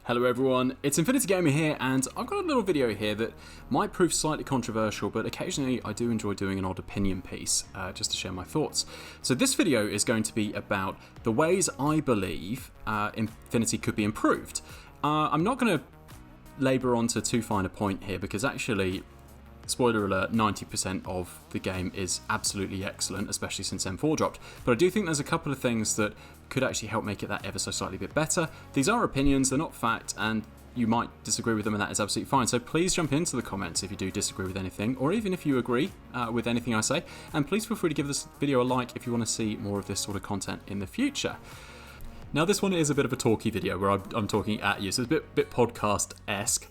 Hello everyone, it's Infinity Gamer here, and I've got a little video here that might prove slightly controversial, but occasionally I do enjoy doing an odd opinion piece, just to share my thoughts. So this video is going to be about the ways I believe Infinity could be improved. I'm not going to labour onto too fine a point here, because actually, spoiler alert, 90% of the game is absolutely excellent, especially since M4 dropped. But I do think there's a couple of things that could actually help make it that ever so slightly bit better. These are opinions, they're not fact, and you might disagree with them, and that is absolutely fine. So please jump into the comments if you do disagree with anything, or even if you agree with anything I say. And please feel free to give this video a like if you want to see more of this sort of content in the future. Now this one is a bit of a talky video where I'm talking at you, so it's a bit podcast-esque.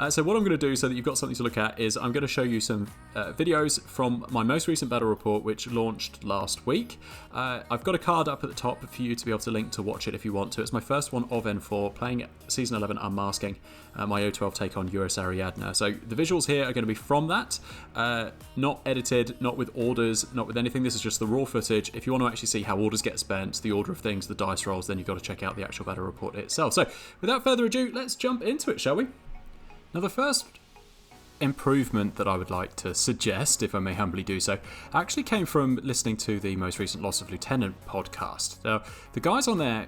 So what I'm going to do so that you've got something to look at is I'm going to show you some videos from my most recent battle report, which launched last week. I've got a card up at the top for you to be able to link to watch it if you want to. It's my first one of N4, playing Season 11 Unmasking, my O12 take on US Ariadna. So the visuals here are going to be from that, not edited, not with orders, not with anything. This is just the raw footage. If you want to actually see how orders get spent, the order of things, the dice rolls, then you've got to check out the actual battle report itself. So without further ado, let's jump into it, shall we? Now the first improvement that I would like to suggest, if I may humbly do so, actually came from listening to the most recent Loss of Lieutenant podcast. Now, the guys on there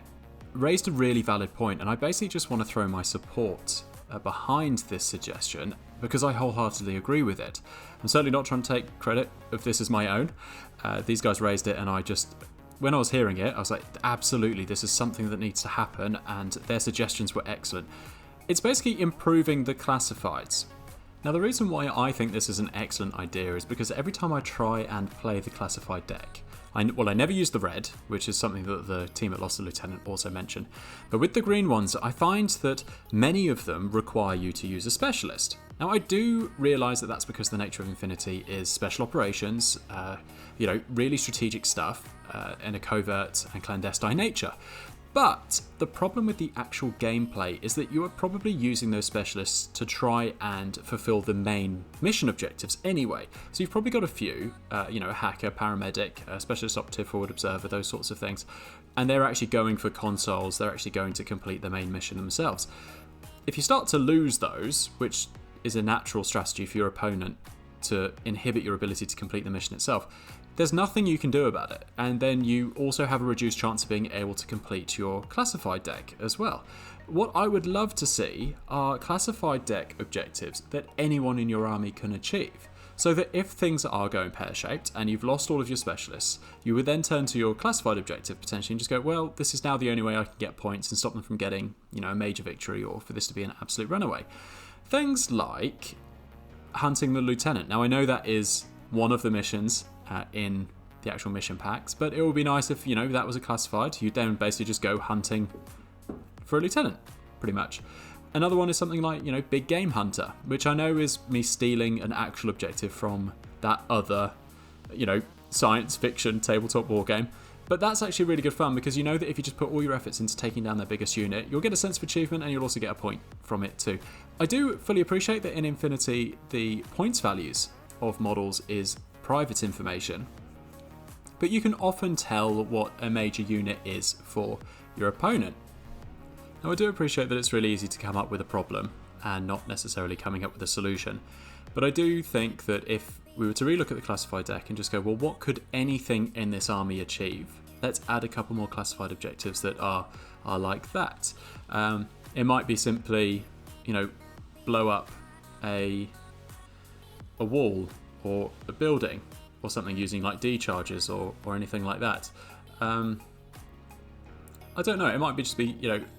raised a really valid point, and I basically just want to throw my support behind this suggestion because I wholeheartedly agree with it. I'm certainly not trying to take credit of this as my own. These guys raised it, and when I was hearing it, I was like, absolutely, this is something that needs to happen, and their suggestions were excellent. It's basically improving the classifieds. Now, the reason why I think this is an excellent idea is because every time I try and play the classified deck, I never use the red, which is something that the team at Lost Lieutenant also mentioned. But with the green ones, I find that many of them require you to use a specialist. Now, I do realise that that's because the nature of Infinity is special operations, really strategic stuff in a covert and clandestine nature. But the problem with the actual gameplay is that you are probably using those specialists to try and fulfill the main mission objectives anyway. So you've probably got a few, a hacker, paramedic, a specialist operative, forward observer, those sorts of things. And they're actually going for consoles, they're actually going to complete the main mission themselves. If you start to lose those, which is a natural strategy for your opponent to inhibit your ability to complete the mission itself, there's nothing you can do about it, and then you also have a reduced chance of being able to complete your classified deck as well. What I would love to see are classified deck objectives that anyone in your army can achieve, so that if things are going pear-shaped and you've lost all of your specialists, you would then turn to your classified objective potentially and just go, well, this is now the only way I can get points and stop them from getting, a major victory, or for this to be an absolute runaway. Things like hunting the lieutenant. Now, I know that is one of the missions in the actual mission packs, but it would be nice if that was a classified. You'd then basically just go hunting for a lieutenant, pretty much. Another one is something like big game hunter, which I know is me stealing an actual objective from that other science fiction tabletop war game, but that's actually really good fun because you know that if you just put all your efforts into taking down their biggest unit, you'll get a sense of achievement and you'll also get a point from it too. I do fully appreciate that in Infinity the points values of models is private information, but you can often tell what a major unit is for your opponent. Now, I do appreciate that it's really easy to come up with a problem and not necessarily coming up with a solution, but I do think that if we were to relook at the classified deck and just go, well, what could anything in this army achieve? Let's add a couple more classified objectives that are like that. It might be simply, blow up a wall or a building or something using like D charges or anything like that. I don't know, it might be just be,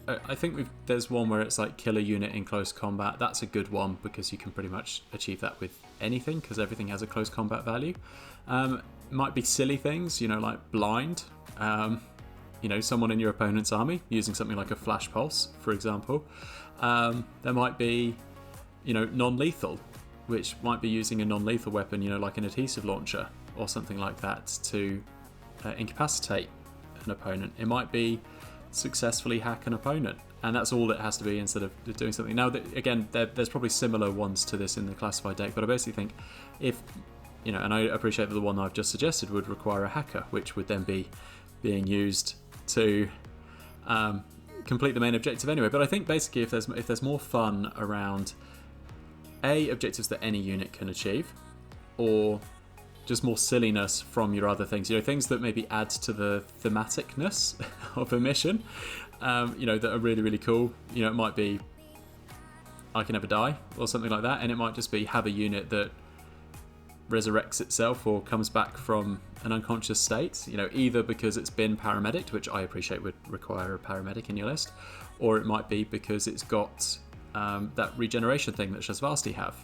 I think there's one where it's like kill a unit in close combat. That's a good one because you can pretty much achieve that with anything because everything has a close combat value. Might be silly things, like blind. Someone in your opponent's army using something like a flash pulse, for example. There might be, non-lethal, which might be using a non-lethal weapon, like an adhesive launcher or something like that to incapacitate an opponent. It might be successfully hack an opponent, and that's all it has to be instead of doing something. Now, again, there's probably similar ones to this in the classified deck, but I basically think if, and I appreciate that the one I've just suggested would require a hacker, which would then be being used to complete the main objective anyway. But I think basically if there's more fun around objectives that any unit can achieve, or just more silliness from your other things, things that maybe add to the thematicness of a mission, that are really, really cool. It might be I can never die or something like that, and it might just be have a unit that resurrects itself or comes back from an unconscious state, either because it's been paramedicked, which I appreciate would require a paramedic in your list, or it might be because it's got that regeneration thing that Shazvasti have.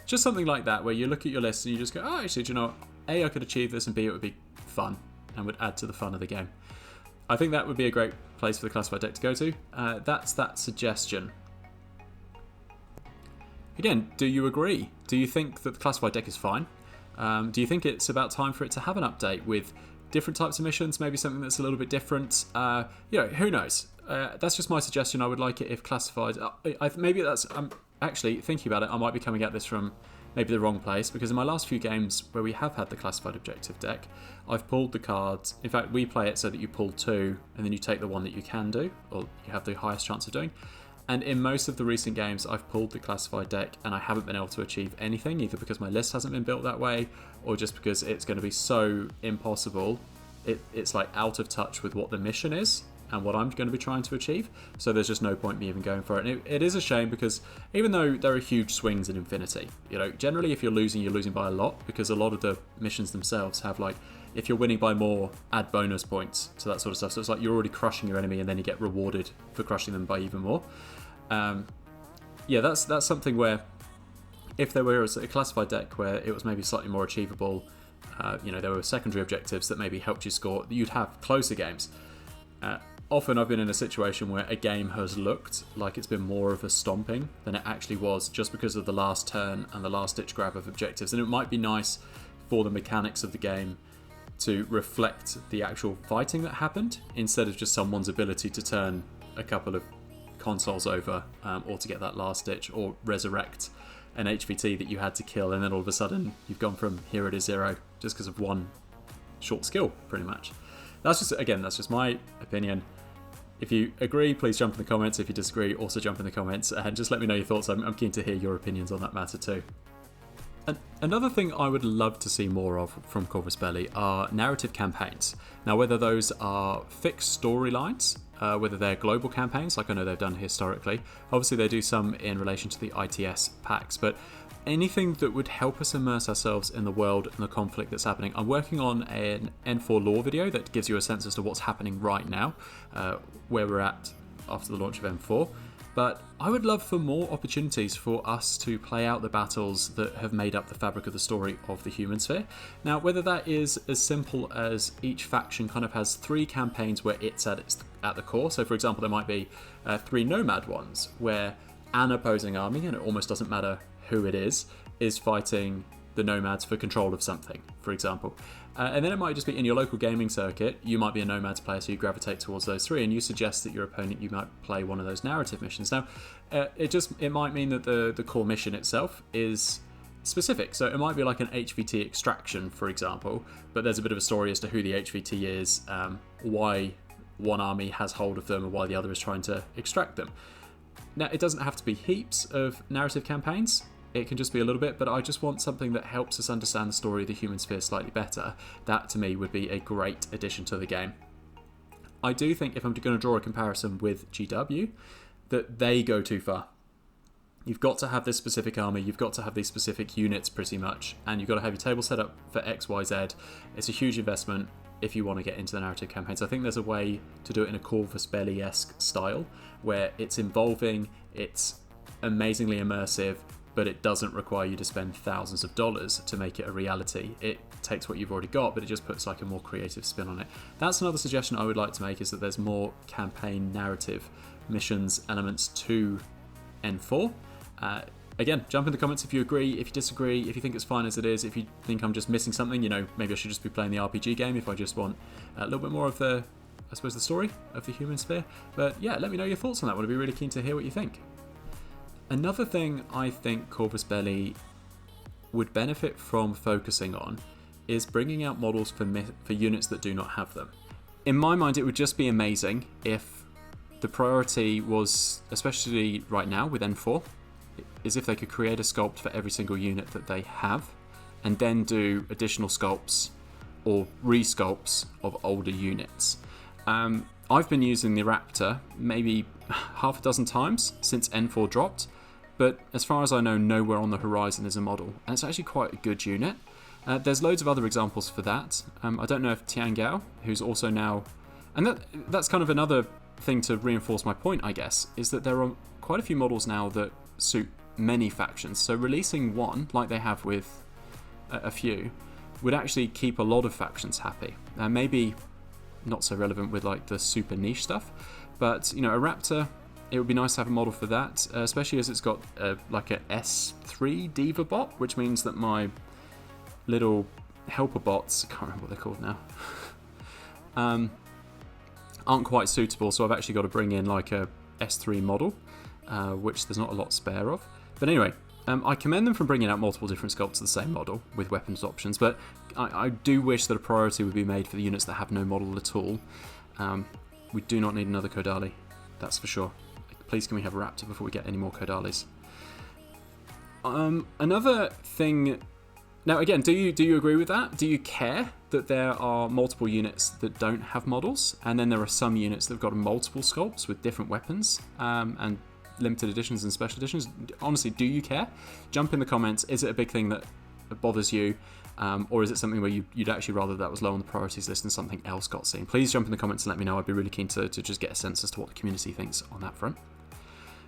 Just something like that, where you look at your list and you just go, oh, actually, do you know what? A, I could achieve this, and B, it would be fun and would add to the fun of the game. I think that would be a great place for the classified deck to go to. That's that suggestion. Again, do you agree? Do you think that the classified deck is fine? Do you think it's about time for it to have an update with different types of missions, maybe something that's a little bit different? Who knows? That's just my suggestion. I would like it if classified. Maybe that's. I'm actually thinking about it. I might be coming at this from maybe the wrong place, because in my last few games where we have had the classified objective deck, I've pulled the cards. In fact, we play it so that you pull 2 and then you take the one that you can do, or you have the highest chance of doing. And in most of the recent games, I've pulled the classified deck and I haven't been able to achieve anything, either because my list hasn't been built that way, or just because it's going to be so impossible. It's like out of touch with what the mission is and what I'm going to be trying to achieve. So there's just no point me even going for it. And it is a shame, because even though there are huge swings in Infinity, generally if you're losing by a lot, because a lot of the missions themselves have, like, if you're winning by more, add bonus points to that sort of stuff. So it's like you're already crushing your enemy and then you get rewarded for crushing them by even more. That's something where if there were a classified deck where it was maybe slightly more achievable, there were secondary objectives that maybe helped you score, you'd have closer games. Often I've been in a situation where a game has looked like it's been more of a stomping than it actually was, just because of the last turn and the last ditch grab of objectives. And it might be nice for the mechanics of the game to reflect the actual fighting that happened, instead of just someone's ability to turn a couple of consoles over, or to get that last ditch, or resurrect an HVT that you had to kill, and then all of a sudden you've gone from hero to zero just because of one short skill, pretty much. That's just my opinion. If you agree, please jump in the comments. If you disagree, also jump in the comments, and just let me know your thoughts. I'm keen to hear your opinions on that matter too. Another thing I would love to see more of from Corvus Belli are narrative campaigns. Now, whether those are fixed storylines, whether they're global campaigns, like I know they've done historically. Obviously, they do some in relation to the ITS packs, but anything that would help us immerse ourselves in the world and the conflict that's happening. I'm working on an N4 lore video that gives you a sense as to what's happening right now, where we're at after the launch of N4. But I would love for more opportunities for us to play out the battles that have made up the fabric of the story of the Human Sphere. Now, whether that is as simple as each faction kind of has 3 campaigns where it's at the core. So, for example, there might be 3 Nomad ones where an opposing army, and it almost doesn't matter who it is fighting the Nomads for control of something, for example. And then it might just be in your local gaming circuit, you might be a Nomads player, so you gravitate towards those 3, and you suggest that your opponent, you might play one of those narrative missions. Now, it might mean that the core mission itself is specific. So it might be like an HVT extraction, for example, but there's a bit of a story as to who the HVT is, why one army has hold of them, and why the other is trying to extract them. Now, it doesn't have to be heaps of narrative campaigns. It can just be a little bit, but I just want something that helps us understand the story of the Human Sphere slightly better. That, to me, would be a great addition to the game. I do think, if I'm going to draw a comparison with GW, that they go too far. You've got to have this specific army, you've got to have these specific units pretty much, and you've got to have your table set up for X, Y, Z. It's a huge investment if you want to get into the narrative campaigns. I think there's a way to do it in a Corvus Belli-esque style, where it's involving, it's amazingly immersive, but it doesn't require you to spend thousands of dollars to make it a reality. It takes what you've already got, but it just puts like a more creative spin on it. That's another suggestion I would like to make, is that there's more campaign narrative missions elements to N4. Again, jump in the comments if you agree, if you disagree, if you think it's fine as it is, if you think I'm just missing something, maybe I should just be playing the RPG game if I just want a little bit more of the story of the Human Sphere. But yeah, let me know your thoughts on that. I'd be really keen to hear what you think. Another thing I think Corvus Belli would benefit from focusing on is bringing out models for units that do not have them. In my mind, it would just be amazing if the priority was, especially right now with N4, is if they could create a sculpt for every single unit that they have, and then do additional sculpts or re-sculpts of older units. I've been using the Raptor maybe half a dozen times since N4 dropped, but as far as I know, nowhere on the horizon is a model, and it's actually quite a good unit. There's loads of other examples for that. I don't know if Tiangao, who's also now... And that's kind of another thing to reinforce my point, I guess, is that there are quite a few models now that suit many factions. So releasing one, like they have with a few, would actually keep a lot of factions happy. Maybe not so relevant with like the super niche stuff, but you know, a Raptor, it would be nice to have a model for that, especially as it's got like a S3 Diva bot, which means that my little helper bots, I can't remember what they're called now, aren't quite suitable, so I've actually got to bring in like a S3 model, which there's not a lot spare of. But anyway, I commend them for bringing out multiple different sculpts of the same model with weapons options, but I do wish that a priority would be made for the units that have no model at all. We do not need another Kodali, that's for sure. Please can we have a Raptor before we get any more Kodalis? Another thing... Now again, do you agree with that? Do you care that there are multiple units that don't have models, and then there are some units that have got multiple sculpts with different weapons and limited editions and special editions? Honestly, do you care? Jump in the comments. Is it a big thing that bothers you, or is it something where you'd actually rather that was low on the priorities list and something else got seen? Please jump in the comments and let me know. I'd be really keen to just get a sense as to what the community thinks on that front.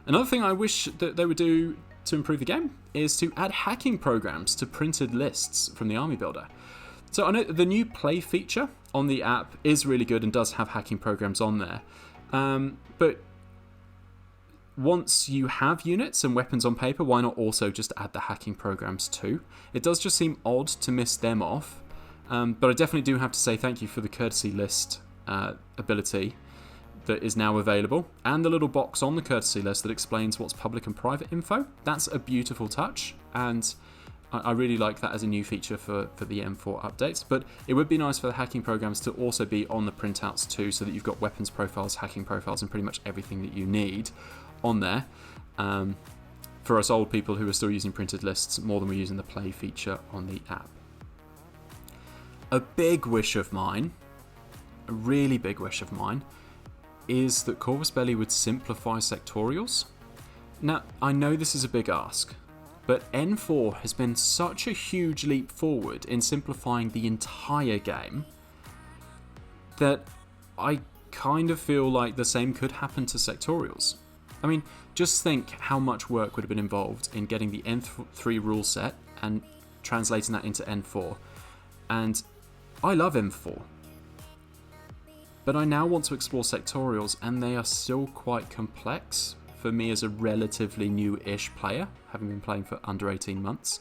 Another thing I wish that they would do to improve the game is to add hacking programs to printed lists from the army builder. So I know the new play feature on the app is really good and does have hacking programs on there, but once you have units and weapons on paper, why not also just add the hacking programs too? It does just seem odd to miss them off, but I definitely do have to say thank you for the courtesy list ability that is now available, and the little box on the courtesy list that explains what's public and private info. That's a beautiful touch, and I really like that as a new feature for the M4 updates. But it would be nice for the hacking programs to also be on the printouts too, so that you've got weapons profiles, hacking profiles, and pretty much everything that you need on there. For us old people who are still using printed lists more than we're using the play feature on the app. A big wish of mine, a really big wish of mine, is that Corvus Belli would simplify sectorials. Now, I know this is a big ask, but N4 has been such a huge leap forward in simplifying the entire game that I kind of feel like the same could happen to sectorials. I mean, just think how much work would have been involved in getting the N3 rule set and translating that into N4. And I love N4. But I now want to explore sectorials, and they are still quite complex for me as a relatively new-ish player, having been playing for under 18 months.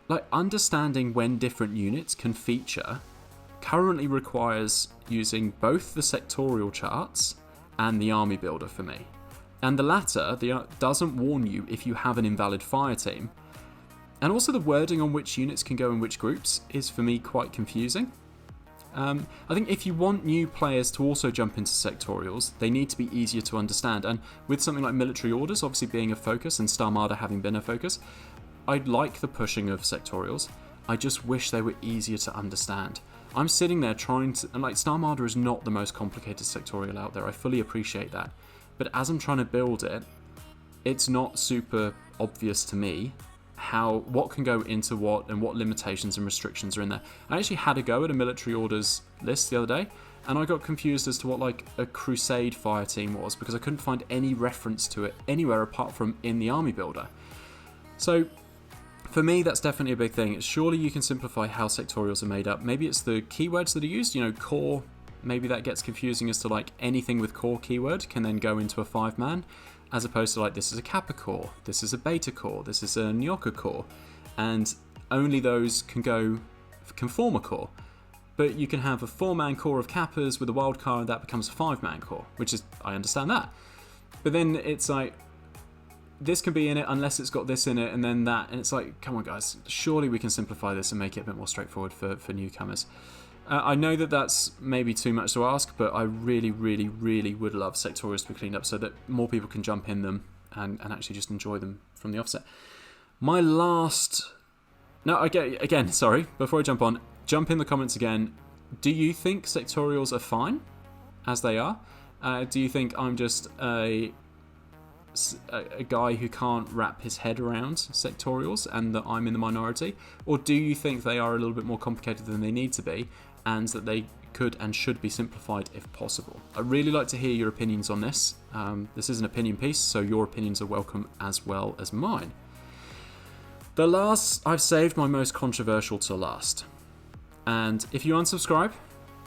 Like, understanding when different units can feature currently requires using both the sectorial charts and the army builder for me. And the latter doesn't warn you if you have an invalid fire team. And also the wording on which units can go in which groups is for me quite confusing. I think if you want new players to also jump into sectorials, they need to be easier to understand. And with something like military orders obviously being a focus and Starmada having been a focus, I'd like the pushing of sectorials. I just wish they were easier to understand. I'm sitting there trying to... And like, Starmada is not the most complicated sectorial out there. I fully appreciate that. But as I'm trying to build it, it's not super obvious to me what can go into what and what limitations and restrictions are in there. I actually had a go at a military orders list the other day, and I got confused as to what like a crusade fire team was, because I couldn't find any reference to it anywhere apart from in the army builder. So for me, that's definitely a big thing. Surely you can simplify how sectorials are made up. Maybe it's the keywords that are used, you know, core. Maybe that gets confusing as to like anything with core keyword can then go into a 5-man, as opposed to like this is a Kappa core, this is a Beta core, this is a Nyoka core, and only those can form a core. But you can have a 4-man core of Kappas with a wild card, and that becomes a 5-man core, which is, I understand that. But then it's like, this can be in it unless it's got this in it, and then that, and it's like, come on guys, surely we can simplify this and make it a bit more straightforward for newcomers. I know that that's maybe too much to ask, but I really, really, really would love sectorials to be cleaned up so that more people can jump in them and actually just enjoy them from the offset. My last... No, again, sorry, before I jump in the comments again. Do you think sectorials are fine as they are? Do you think I'm just a guy who can't wrap his head around sectorials and that I'm in the minority? Or do you think they are a little bit more complicated than they need to be and that they could and should be simplified if possible? I'd really like to hear your opinions on this. This is an opinion piece, so your opinions are welcome as well as mine. I've saved my most controversial to last. And if you unsubscribe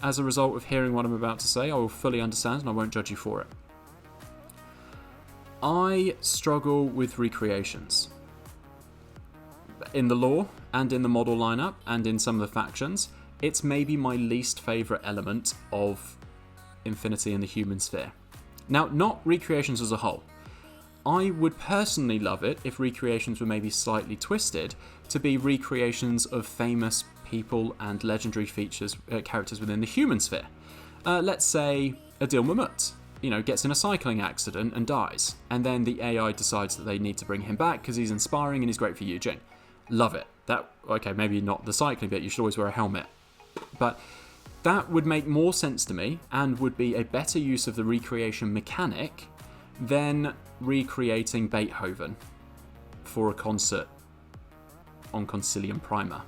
as a result of hearing what I'm about to say, I will fully understand and I won't judge you for it. I struggle with recreations. In the lore and in the model lineup and in some of the factions, it's maybe my least favourite element of Infinity and the human sphere. Now, not recreations as a whole. I would personally love it if recreations were maybe slightly twisted to be recreations of famous people and legendary characters within the human sphere. Let's say Adil Mamut, gets in a cycling accident and dies, and then the AI decides that they need to bring him back because he's inspiring and he's great for Yujing. Love it. Okay, maybe not the cycling bit, you should always wear a helmet. But that would make more sense to me and would be a better use of the recreation mechanic than recreating Beethoven for a concert on Concilium Prima.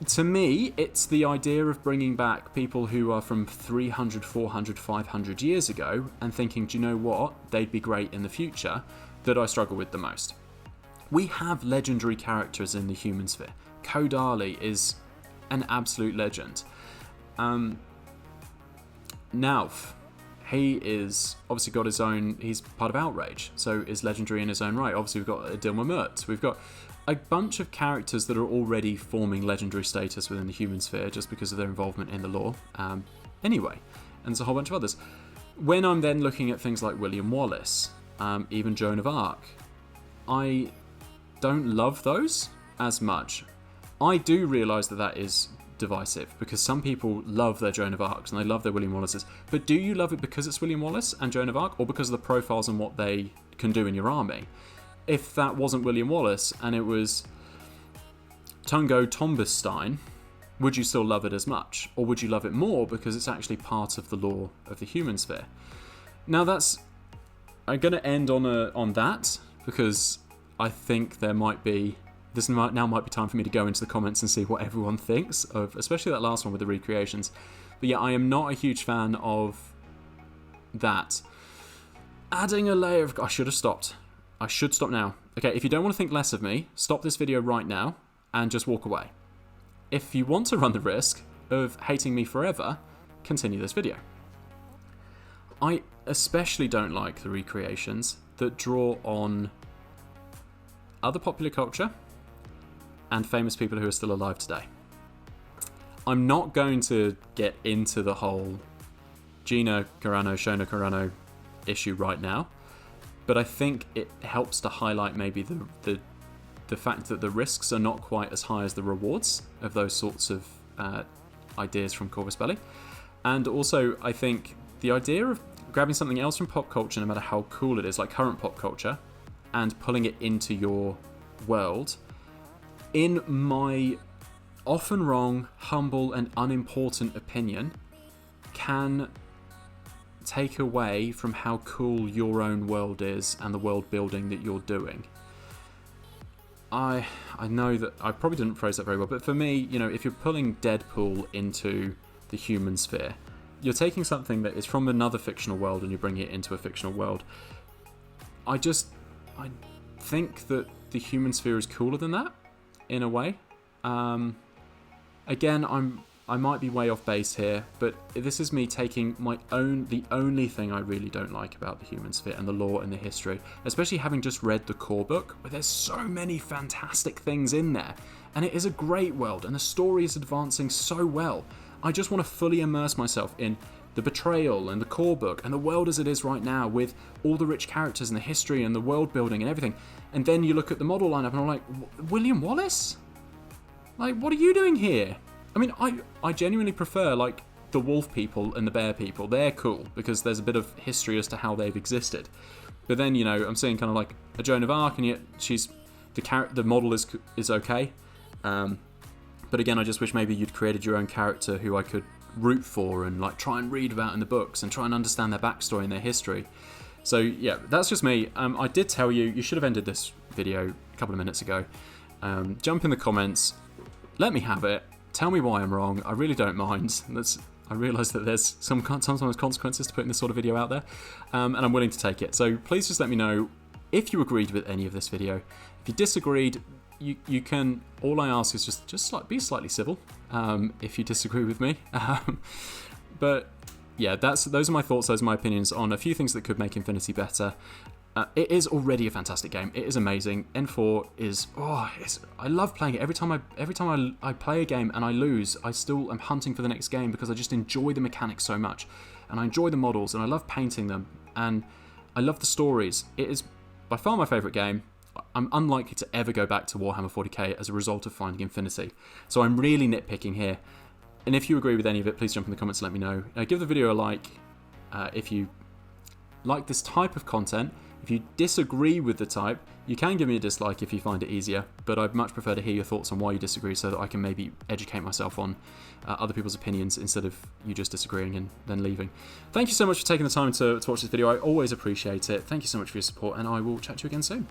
To me, it's the idea of bringing back people who are from 300, 400, 500 years ago and thinking, do you know what, they'd be great in the future, that I struggle with the most. We have legendary characters in the human sphere. Kodali is an absolute legend. Nauf, he is obviously got his own, he's part of Outrage, so is legendary in his own right. Obviously we've got Adil Mamut, we've got a bunch of characters that are already forming legendary status within the human sphere just because of their involvement in the lore. Anyway, and there's a whole bunch of others. When I'm then looking at things like William Wallace, even Joan of Arc, I don't love those as much. I do realise that is divisive because some people love their Joan of Arcs and they love their William Wallaces, but do you love it because it's William Wallace and Joan of Arc, or because of the profiles and what they can do in your army? If that wasn't William Wallace and it was Tungo Tombestein, would you still love it as much? Or would you love it more because it's actually part of the lore of the human sphere? Now I'm going to end on that because I think there might be time for me to go into the comments and see what everyone thinks of, especially that last one with the recreations. But yeah, I am not a huge fan of that. Adding a layer of... I should have stopped. I should stop now. Okay, if you don't want to think less of me, stop this video right now and just walk away. If you want to run the risk of hating me forever, continue this video. I especially don't like the recreations that draw on other popular culture and famous people who are still alive today. I'm not going to get into the whole Gina Carano, Shona Carano issue right now, but I think it helps to highlight maybe the fact that the risks are not quite as high as the rewards of those sorts of ideas from Corvus Belli. And also, I think the idea of grabbing something else from pop culture, no matter how cool it is, like current pop culture, and pulling it into your world, in my often wrong, humble, and unimportant opinion, can take away from how cool your own world is and the world building that you're doing. I know that I probably didn't phrase that very well, but for me, if you're pulling Deadpool into the human sphere, you're taking something that is from another fictional world and you're bringing it into a fictional world. I think that the human sphere is cooler than that, in a way. Again, I might be way off base here, but this is me taking the only thing I really don't like about the human sphere and the lore and the history, especially having just read the core book, where there's so many fantastic things in there, and it is a great world, and the story is advancing so well. I just want to fully immerse myself in the betrayal and the core book and the world as it is right now, with all the rich characters and the history and the world building and everything. And then you look at the model lineup and I'm like, William Wallace? Like, what are you doing here? I mean, I genuinely prefer, like, the wolf people and the bear people. They're cool because there's a bit of history as to how they've existed. But then, you know, I'm seeing kind of like a Joan of Arc, and yet the model is okay. But again, I just wish maybe you'd created your own character who I could root for and like try and read about in the books and try and understand their backstory and their history. So yeah, that's just me. I did tell you should have ended this video a couple of minutes ago. Jump in the comments, let me have it. Tell me why I'm wrong. I really don't mind. I realise that there's sometimes consequences to putting this sort of video out there, and I'm willing to take it. So please just let me know if you agreed with any of this video. If you disagreed, you can. All I ask is just be slightly civil. If you disagree with me, but yeah, those are my thoughts. Those are my opinions on a few things that could make Infinity better. It is already a fantastic game. It is amazing. N4 is I love playing it. Every time I play a game and I lose, I still am hunting for the next game because I just enjoy the mechanics so much, and I enjoy the models, and I love painting them, and I love the stories. It is by far my favourite game. I'm unlikely to ever go back to Warhammer 40k as a result of finding Infinity. So I'm really nitpicking here. And if you agree with any of it, please jump in the comments and let me know. Give the video a like if you like this type of content. If you disagree with the type, you can give me a dislike if you find it easier, but I'd much prefer to hear your thoughts on why you disagree so that I can maybe educate myself on other people's opinions instead of you just disagreeing and then leaving. Thank you so much for taking the time to watch this video. I always appreciate it. Thank you so much for your support, and I will chat to you again soon.